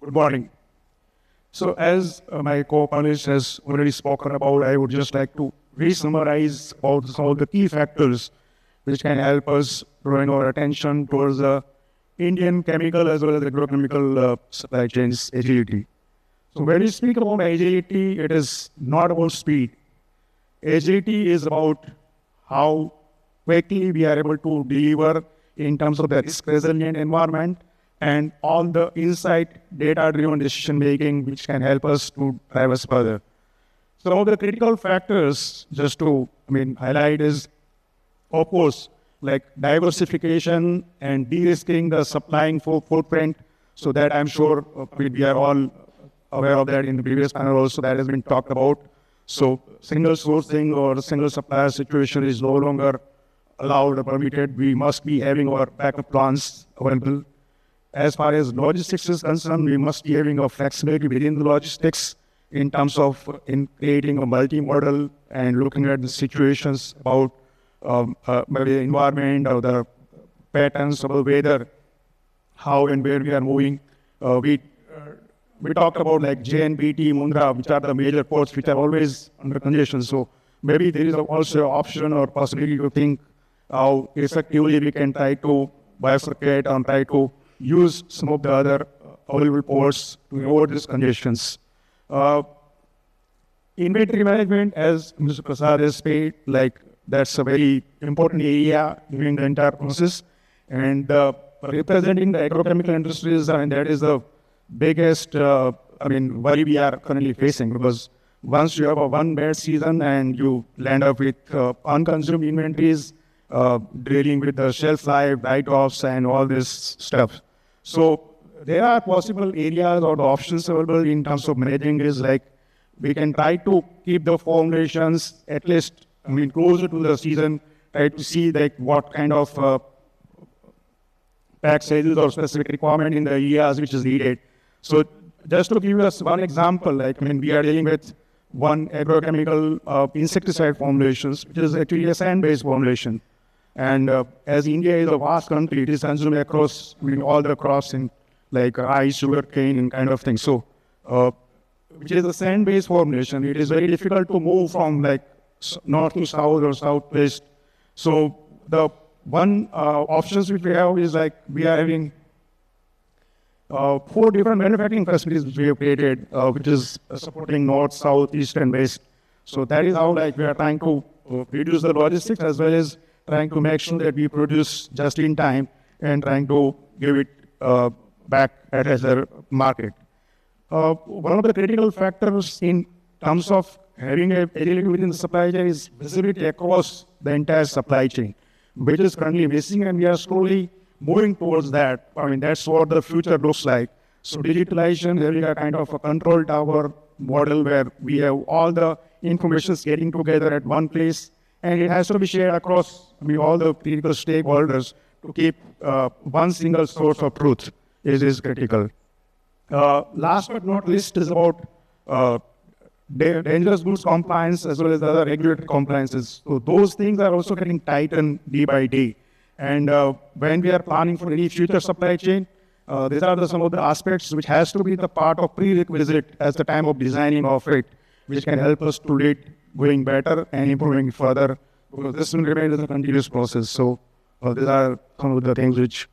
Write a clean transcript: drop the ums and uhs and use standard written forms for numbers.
Good morning. So as my co-panelist has already spoken about, I would just like to re-summarize about some of the key factors which can help us drawing our attention towards the Indian chemical as well as agrochemical supply chains agility. So when we speak about agility, it is not about speed. Agility is about how quickly we are able to deliver in terms of the risk-resilient environment and all the insight, data-driven decision-making which can help us to drive us further. Some of the critical factors, just to highlight is, of course, like diversification and de-risking the supplying footprint, so that I'm sure we are all aware of that in the previous panel also that has been talked about. So single sourcing or single supplier situation is no longer allowed or permitted. We must be having our backup plans available. As far as logistics is concerned, we must be having a flexibility within the logistics in terms of in creating a multimodal and looking at the situations about maybe the environment or the patterns of the weather, how and where we are moving. We talked about like JNPT, Mundra, which are the major ports which are always under congestion. So maybe there is also an option or possibility to think how effectively we can try to bifurcate and try to use some of the other available ports to avoid these congestions. Inventory management, as Mr. Prasad has said, like that's a very important area during the entire process. And representing the agrochemical industries, and that is the biggest worry we are currently facing, because once you have a one bad season and you land up with unconsumed inventories, dealing with the shelf life, write-offs, and all this stuff. So there are possible areas or the options available in terms of managing is like we can try to keep the formulations at least closer to the season, try to see like what kind of pack sizes or specific requirement in the areas which is needed. So just to give us one example, like we are dealing with one agrochemical insecticide formulations, which is actually a sand-based formulation. And as India is a vast country, it is consumed across all the crops in like rice, sugar cane, and kind of thing. So, which is a sand-based formulation, it is very difficult to move from like north to south or southwest. So the one options which we have is like we are having 4 different manufacturing facilities which we have created, which is supporting north, south, east, and west. So that is how like we are trying to reduce the logistics as well as trying to make sure that we produce just in time and trying to give it back at the market. One of the critical factors in terms of having a agility within the supply chain is visibility across the entire supply chain, which is currently missing, and we are slowly moving towards that. That's what the future looks like. So digitalization, having a kind of a control tower model where we have all the information getting together at one place, and it has to be shared across all the critical stakeholders to keep one single source of truth is critical. Last but not least is about dangerous goods compliance as well as other regulatory compliances. So those things are also getting tightened day by day. And when we are planning for any future supply chain, these are some of the aspects which has to be the part of prerequisite at the time of designing of it, which can help us to lead going better and improving further, because this will remain as a continuous process. So these are some of the things which